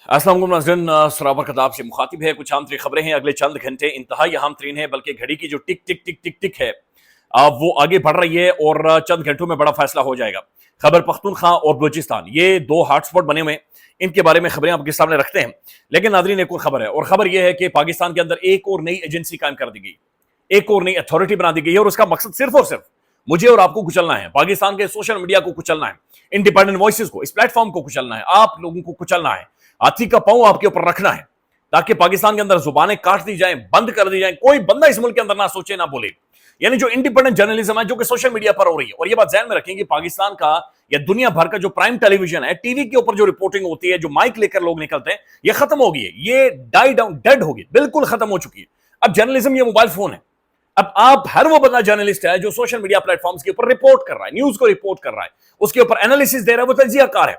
अस्सलाम वालेकुम नाज़रीन, सरावर खताब से मुखातिब है। कुछ आम तरीन खबरें हैं। अगले चंद घंटे इंतहाई अहम तरीन है, बल्कि घड़ी की जो टिक टिक टिक टिक टिक है वो आगे बढ़ रही है और चंद घंटों में बड़ा फैसला हो जाएगा। खैबर पख्तूनख्वा और बलूचिस्तान ये दो हॉटस्पॉट बने हुए हैं, इनके बारे में खबरें आपके सामने रखते हैं। लेकिन नाज़रीन, एक और खबर है, और खबर यह है कि पाकिस्तान के अंदर एक और नई एजेंसी कायम कर दी गई, एक और नई अथॉरिटी बना दी गई है, और उसका मकसद सिर्फ और सिर्फ मुझे और आपको कुचलना है। पाकिस्तान के सोशल मीडिया को कुचलना है, इंडिपेंडेंट वॉइसेस को, इस प्लेटफॉर्म को कुचलना है, आप लोगों को कुचलना है, हाथी का पांव आपके ऊपर रखना है, ताकि पाकिस्तान के अंदर जुबानें काट दी जाएं, बंद कर दी जाएं, कोई बंदा इस मुल्क के अंदर ना सोचे ना बोले। यानी जो इंडिपेंडेंट जर्नलिज्म है, जो कि सोशल मीडिया पर हो रही है। और ये बात ध्यान में रखें कि पाकिस्तान का या दुनिया भर का जो प्राइम टेलीविजन है, टीवी के ऊपर जो रिपोर्टिंग होती है, जो माइक लेकर लोग निकलते हैं, ये खत्म हो गई है, ये डाई डाउन, डेड हो गई, बिल्कुल खत्म हो चुकी है। अब जर्नलिज्म ये मोबाइल फोन है। अब आप हर वो बंदा जर्नलिस्ट है जो सोशल मीडिया प्लेटफॉर्म्स के ऊपर रिपोर्ट कर रहा है, न्यूज को रिपोर्ट कर रहा है, उसके ऊपर एनालिसिस दे रहा है, वो तज्जियाकार है।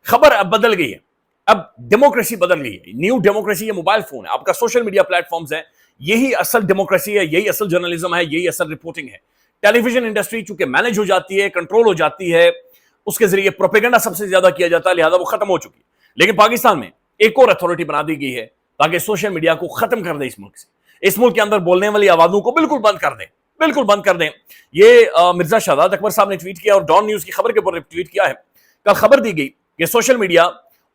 खबर अब बदल गई है, अब डेमोक्रेसी बदल गई है। न्यू डेमोक्रेसी ये मोबाइल फोन है, आपका सोशल मीडिया प्लेटफॉर्म्स है, यही असल डेमोक्रेसी है, यही असल जर्नलिज्म है, यही असल रिपोर्टिंग है। टेलीविजन इंडस्ट्री चूंकि मैनेज हो जाती है, कंट्रोल हो जाती है, उसके जरिए प्रोपेगेंडा सबसे ज्यादा किया जाता है, लिहाजा वो खत्म हो चुकी है। लेकिन पाकिस्तान में एक और अथॉरिटी बना दी गई है ताकि सोशल मीडिया को खत्म कर दे इस मुल्क से, इस मुल्क के अंदर बोलने वाली आवाजों को बिल्कुल बंद कर दें, बिल्कुल बंद कर दें। ये मिर्जा शादात अकबर साहब ने ट्वीट किया और डॉन न्यूज की खबर के ऊपर ट्वीट किया है। कल खबर दी गई कि सोशल मीडिया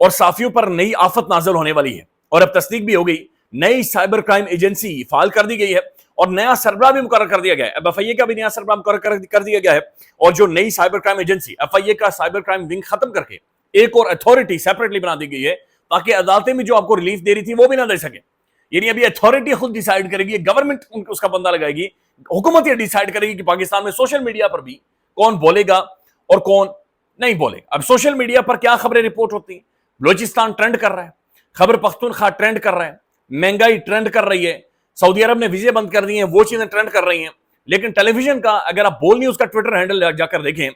और साफियों पर नई आफत नाजल होने वाली है, और अब तस्दीक भी हो गई, नई साइबर क्राइम एजेंसी फाल कर दी गई है और नया सरबराह भी मुकर्रर कर दिया गया है। अब एफआईए का भी नया सरबराह मुकर्रर कर दिया गया है, और जो नई साइबर क्राइम एजेंसी, एफआईए का साइबर क्राइम विंग खत्म करके एक और अथॉरिटी सेपरेटली बना दी गई है, ताकि अदालतें भी जो आपको रिलीफ दे रही थी वो भी ना दे सके। यानी अभी अथॉरिटी खुद डिसाइड करेगी, गवर्नमेंट उसका बंदा लगाएगी, हुकूमत ये डिसाइड करेगी कि पाकिस्तान में सोशल मीडिया पर भी कौन बोलेगा और कौन नहीं बोलेगा। अब सोशल मीडिया पर क्या खबरें रिपोर्ट होती हैं? बलूचिस्तान ट्रेंड कर रहा है, खैबर पख्तूनख्वा ट्रेंड कर रहा है, महंगाई ट्रेंड कर रही है, सऊदी अरब ने वीजे बंद कर दिए हैं, वो चीजें ट्रेंड कर रही हैं। लेकिन टेलीविजन का, अगर आप बोल न्यूज का ट्विटर हैंडल जाकर देखें,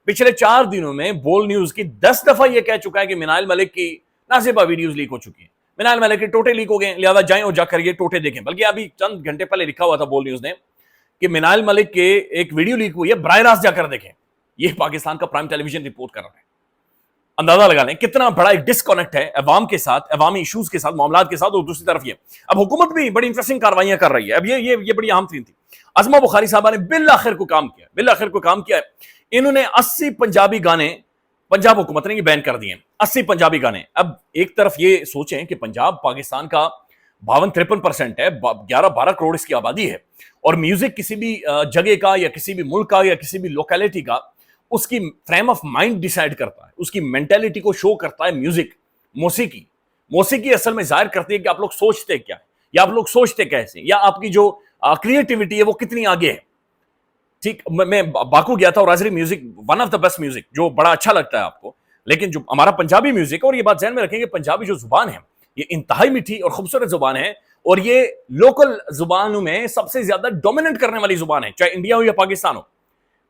पिछले 4 दिनों में बोल न्यूज की 10 दफा यह कह चुका है कि मिनाइल मलिक की नाजिबा वीडियोज लीक हो चुकी है, मिनाइल मलिक के टोटे लीक हो गए, लिहाजा जाएं और जाकर ये टोटे देखें। बल्कि अभी चंद घंटे पहले लिखा हुआ था बोल न्यूज ने कि मिनाइल मलिक के एक वीडियो लीक हुई है, बराह रास्त जाकर देखें। ये पाकिस्तान का प्राइम टेलीविजन रिपोर्ट कर रहा है। अंदाजा लगा लें कितना बड़ा एक डिस्कनेक्ट है अवाम के साथ, अवामी इशूज के साथ, मामलात के साथ। और दूसरी तरफ ये अब हुकूमत भी बड़ी इंटरेस्टिंग कार्रवाइयां कर रही है। अब ये बड़ी अहम थी। अज़मा बुखारी साहबा ने बिल आखिर को काम किया, बिल आखिर को काम किया है। इन्होंने 80 पंजाबी गाने पंजाब हुकूमत ने बैन कर दिए, 80 पंजाबी गाने। अब एक तरफ ये सोचें कि पंजाब पाकिस्तान का 52-53% है, 11-12 करोड़ इसकी आबादी है, और म्यूजिक किसी भी जगह का या किसी भी मुल्क का या किसी भी लोकेलिटी का उसकी फ्रेम ऑफ माइंड डिसाइड करता है, उसकी मेंटेलिटी को शो करता है म्यूजिक। मौसीकी असल में जाहिर करती है कि आप लोग सोचते क्या है, या आप लोग सोचते कैसे, या आपकी जो क्रिएटिविटी है वो कितनी आगे है। ठीक, मैं बाकू गया था और Azeri music one of the best music, जो बड़ा अच्छा लगता है आपको। लेकिन जो हमारा पंजाबी म्यूजिक, और ये बात ध्यान में रखेंगे, पंजाबी जो जुबान है ये इंतहाई मीठी और खूबसूरत जुबान है, और ये लोकल जुबानों में सबसे ज्यादा डोमिनेट करने वाली जुबान है, चाहे इंडिया हो या पाकिस्तान हो।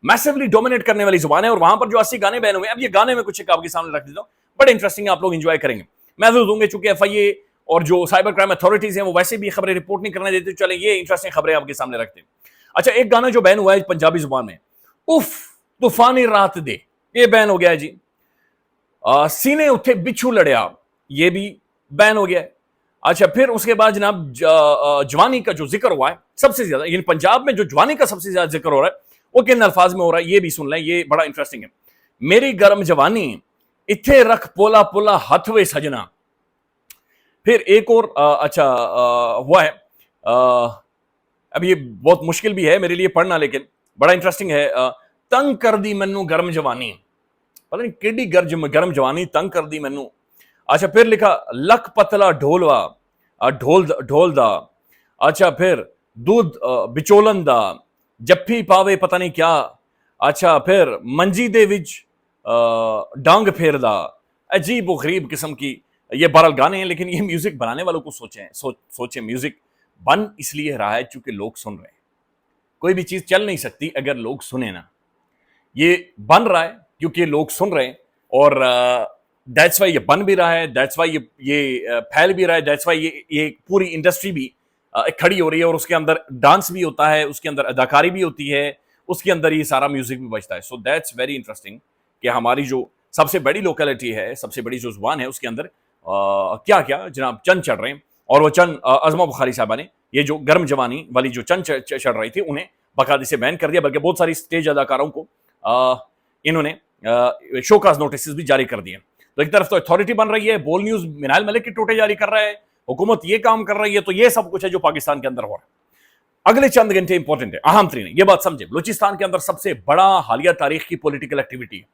मैसिवली डोमिनेट करने वाली जुबान है। और वहां पर जो 80 गाने बैन हुए, अब ये गाने में कुछ एक आपके सामने रख देता हूं, बड़े इंटरेस्टिंग है, आप लोग एंजॉय करेंगे। महसूस होंगे, चूंकि एफआईए और जो साइबर क्राइम अथॉरिटीज हैं वो वैसे भी खबरें रिपोर्ट नहीं करने देते, चले ये इंटरेस्टिंग खबरें आपके सामने रखते हैं। अच्छा, एक गाना जो बैन हुआ है पंजाबी जुबान में, उफ तूफानी रात दे, ये बैन हो गया है जी। सीने उठे बिच्छू लड़िया, ये भी बैन हो गया है। अच्छा, फिर उसके बाद जनाब जवानी का जो जिक्र हुआ है सबसे ज्यादा, यानी पंजाब में जो जवानी का सबसे ज्यादा जिक्र हो रहा है वो किन अल्फाज में हो रहा है, ये भी सुन लें, ये बड़ा इंटरेस्टिंग है। मेरी गर्म जवानी इत्थे रख पोला पोला हथ वे सजना। फिर एक और हुआ है, अब ये बहुत मुश्किल भी है मेरे लिए पढ़ना, लेकिन बड़ा इंटरेस्टिंग है। तंग कर दी मैनू गर्म जवानी, पता नहीं केडी गर्म जवानी तंग कर दी मैनू। अच्छा, फिर लिखा लख पतला ढोलवा ढोल दा। अच्छा, फिर दूध बिचोलन दा, जफ्फी पावे पता नहीं क्या। अच्छा, फिर मंजी दे विच डांग फेरदा। अजीब व गरीब किस्म की ये बहरहाल गाने हैं, लेकिन ये म्यूजिक बनाने वालों को सोचें म्यूजिक बन इसलिए रहा है क्योंकि लोग सुन रहे हैं। कोई भी चीज चल नहीं सकती अगर लोग सुने ना। ये बन रहा है क्योंकि लोग सुन रहे हैं, और दैट्स वाई ये बन भी रहा है, दैट्स वाई ये फैल भी रहा है, दैट्स वाई ये पूरी इंडस्ट्री भी खड़ी हो रही है, और उसके अंदर डांस भी होता है, उसके अंदर अदाकारी भी होती है, उसके अंदर ये सारा म्यूजिक भी बजता है। सो दैट्स वेरी इंटरेस्टिंग कि हमारी जो सबसे बड़ी लोकेलिटी है, सबसे बड़ी जो जुबान है, उसके अंदर क्या क्या जनाब चंद चढ़ रहे हैं, और वो चंद अज़मा बुखारी साहबा ने ये जो गर्म जवानी वाली जो चंद चढ़ रही थी उन्हें बाकायदे से बैन कर दिया, बल्कि बहुत सारी स्टेज अदाकारों को इन्होंने शोकाज नोटिस भी जारी कर दिए। तो एक तरफ तो अथॉरिटी बन रही है, बोल न्यूज मिनाल मलिक के टोटे जारी कर रहा है, हुकूमत ये काम कर रही है, तो ये सब कुछ है जो पाकिस्तान के अंदर हो रहा है। अगले चंद घंटे इंपॉर्टेंट है, अहम तरीन है, ये बात समझे, बलूचिस्तान के अंदर सबसे बड़ा हालिया तारीख की पॉलिटिकल एक्टिविटी है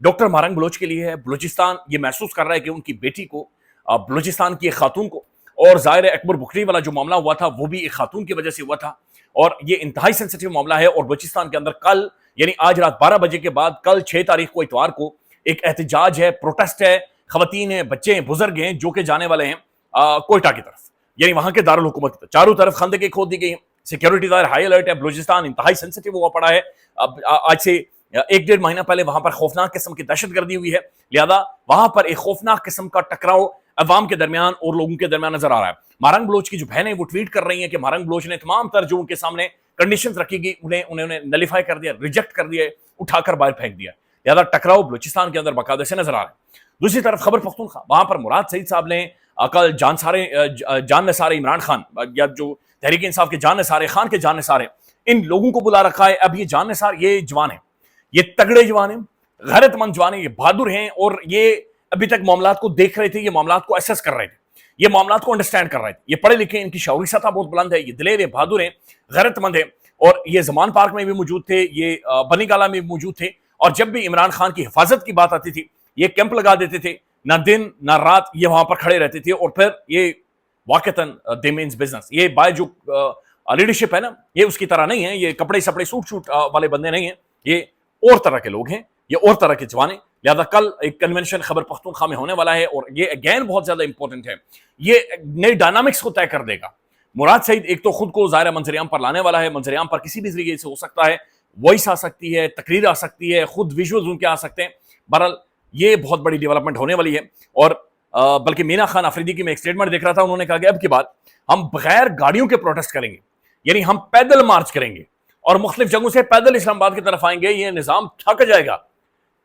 डॉक्टर मारंग बलोच के लिए है। बलूचिस्तान ये महसूस कर रहा है कि उनकी बेटी को, बलूचिस्तान की एक खातून को, और ज़ाहिर अकबर बुखरी वाला जो मामला हुआ था वो भी एक खातून की वजह से हुआ था, और ये इंतहाई सेंसिटिव मामला है। और बलूचिस्तान के अंदर कल यानी आज रात 12 बजे के बाद कल 6 तारीख को इतवार को एक एहतजाज है, प्रोटेस्ट है, खवातीन हैं, बच्चे हैं, बुजुर्ग हैं जो कि जाने वाले हैं कोयटा की तरफ, यानी वहां के दारुल हुकूमत की तरफ। चारों तरफ खंदकें खोद दी गई हैं, सिक्योरिटी दायर हाई अलर्ट है, बलूचिस्तान इंतहाई सेंसिटिव हुआ पड़ा है। अब आज से 1-1.5 महीना पहले वहां पर खौफनाक किस्म की दहशतगर्दी हुई है, लिहाजा वहां पर एक खौफनाक किस्म का टकराव अवाम के दरमियान और लोगों के दरमियान नजर आ रहा है। मारंग बलोच की जो बहन है वो ट्वीट कर रही है कि मारंग बलोच ने तमाम तर जो उनके सामने कंडीशंस रखी गई उन्होंने नलिफाई कर दिया, रिजेक्ट कर दिया, उठाकर बाहर फेंक दिया। लिहाजा टकराव बलूचिस्तान के अंदर बाकायदे से नजर आ रहा है। दूसरी तरफ खबर पख्तूनख्वा, वहां पर मुराद सईद साहब ने कल जान निसार इमरान खान या जो तहरीक इंसाफ के जान निसार खान के जान निसार इन लोगों को बुला रखा है। अब ये जान निसार ये जवान है, ये तगड़े जवान हैं, गैरतमंद जवान हैं, ये बहादुर हैं, और ये अभी तक मामलात को देख रहे थे, ये मामलात को एसेस कर रहे थे, ये मामलात को अंडरस्टैंड कर रहे थे, ये पढ़े लिखे, इनकी शऊरी सतह बहुत बुलंद है, ये दिलेर है, बहादुर है, गैरतमंद है। और ये जमान पार्क में भी मौजूद थे, ये बनी गाला में भी मौजूद थे, और जब भी इमरान खान की हिफाजत की बात आती थी ये कैंप लगा देते थे, ना दिन ना रात ये वहां पर खड़े रहते थे। और फिर ये वाकतन दे मीन्स बिजनेस, ये बाय जो लीडरशिप है ना, ये उसकी तरह नहीं है, ये कपड़े सपड़े सूट शूट वाले बंदे नहीं है, ये और तरह के लोग हैं, ये और तरह के जवान हैं। लिहाजा कल एक कन्वेंशन खबर पख्तूनख्वा में होने वाला है, और ये अगेन बहुत ज्यादा इंपॉर्टेंट है, ये नई डायनामिक्स को तय कर देगा। मुराद सईद एक तो खुद को ज़ाहिर मंजरियाम पर लाने वाला है, मंजरियाम पर किसी भी तरीके से हो सकता है, वॉइस आ सकती है, तकरीर आ सकती है, खुद विजुअल्स उनके आ सकते हैं। बहरहाल ये बहुत बड़ी डेवलपमेंट होने वाली है। और बल्कि मीना खान अफरीदी की मैं एक स्टेटमेंट देख रहा था, उन्होंने कहा कि अब की बात हम बगैर गाड़ियों के प्रोटेस्ट करेंगे, यानी हम पैदल मार्च करेंगे और मुख्तलिफ जगहों से पैदल इस्लामाबाद की तरफ आएंगे। ये निज़ाम थक जाएगा,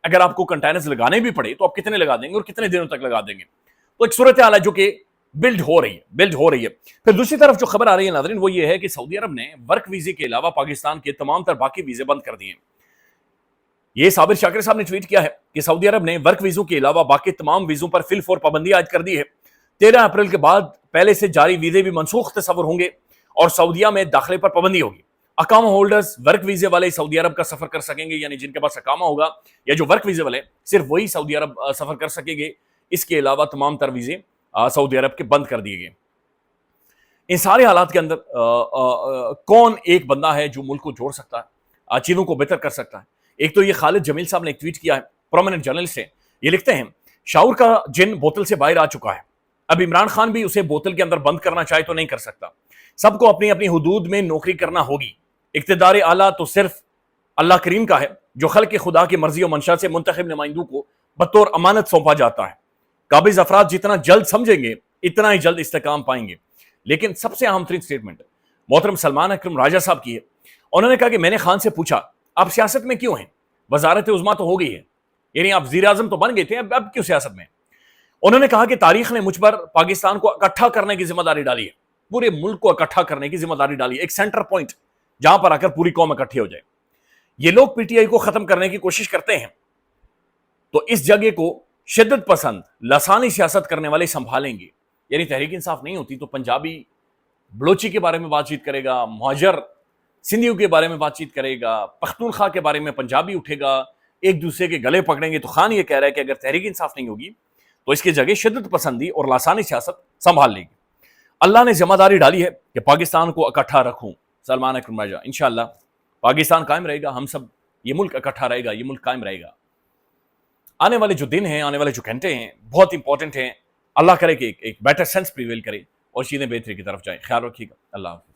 अगर आपको कंटेनर्स लगाने भी पड़े तो आप कितने लगा देंगे और कितने दिनों तक लगा देंगे। तो एक सूरत हाल है जो कि बिल्ड हो रही है। फिर दूसरी तरफ जो खबर आ रही है नाज़रीन वो ये है कि सऊदी अरब ने वर्क वीजे के अलावा पाकिस्तान के तमाम तर बाकी वीजे बंद कर दिए। ये साबिर शाकिर साहब ने ट्वीट किया है कि सऊदी अरब ने वर्क वीजों के अलावा बाकी तमाम वीजों पर फिल फॉर पाबंदी आयद कर दी है। 13 अप्रैल के बाद पहले से जारी वीजे भी मनसूख तस्वर होंगे और सऊदिया में दाखिले पर पाबंदी होगी। अकामा होल्डर्स वर्क वीजे वाले सऊदी अरब का सफर कर सकेंगे, यानी जिनके पास अकामा होगा या जो वर्क वीजे वाले सिर्फ वही सऊदी अरब सफर कर सकेंगे। इसके अलावा तमाम तर वीजे सऊदी अरब के बंद कर दिए गए। इन सारे हालात के अंदर कौन एक बंदा है जो मुल्क को जोड़ सकता है, चीजों को बेहतर कर सकता है? एक तो ये खालिद जमील साहब ने एक ट्वीट किया है, प्रोमिनेंट जर्नलिस्ट है। ये लिखते हैं शाऊर का जिन बोतल से बाहर आ चुका है, अब इमरान खान भी उसे बोतल के अंदर बंद करना चाहे तो नहीं कर सकता। सबको अपनी अपनी हुदूद में नौकरी करना होगी। इक्तदार आला तो सिर्फ अल्लाह करीम का है, जो खल्क खुदा की मर्जी और मंशा से मुंतखब नुमाइंदों को बतौर अमानत सौंपा जाता है। काबिज अफराद जितना जल्द समझेंगे इतना ही जल्द इस्तेकाम पाएंगे। लेकिन सबसे अहम तरीन स्टेटमेंट मोहतरम सलमान अकरम राजा साहब की है। उन्होंने कहा कि मैंने खान से पूछा आप सियासत में क्यों हैं, वजारत उज़्मा तो हो गई है, यानी आप वज़ीर आज़म तो बन गए थे, अब क्यों सियासत में? उन्होंने कहा कि तारीख ने मुझ पर पाकिस्तान को इकट्ठा करने की जिम्मेदारी डाली है, पूरे मुल्क को इकट्ठा करने की जिम्मेदारी डाली है, एक सेंटर पॉइंट जहां पर आकर पूरी कौम इकट्ठी हो जाए। ये लोग पीटीआई को खत्म करने की कोशिश करते हैं तो इस जगह को शिद्दत पसंद लसानी सियासत करने वाले संभालेंगे। यानी तहरीक इंसाफ नहीं होती तो पंजाबी बलोची के बारे में बातचीत करेगा, मुहाजिर सिंधियों के बारे में बातचीत करेगा, पख्तूनख्वा के बारे में पंजाबी उठेगा, एक दूसरे के गले पकड़ेंगे। तो खान ये कह रहा है कि अगर तहरीक इंसाफ नहीं होगी तो इसकी जगह शिद्दत पसंदी और लासानी सियासत संभाल लेगी। अल्लाह ने जिम्मेदारी डाली है कि पाकिस्तान को इकट्ठा रखूं। सलमान अकरम राजा, इंशाअल्लाह पाकिस्तान कायम रहेगा, हम सब, ये मुल्क इकट्ठा रहेगा, ये मुल्क कायम रहेगा। आने वाले जो दिन हैं, आने वाले जो घंटे हैं बहुत इंपॉर्टेंट हैं। अल्लाह करे कि एक बेटर सेंस प्रिवेल करे और चीजें बेहतरी की तरफ जाए। ख्याल रखिएगा। अल्लाह हाफ़िज़।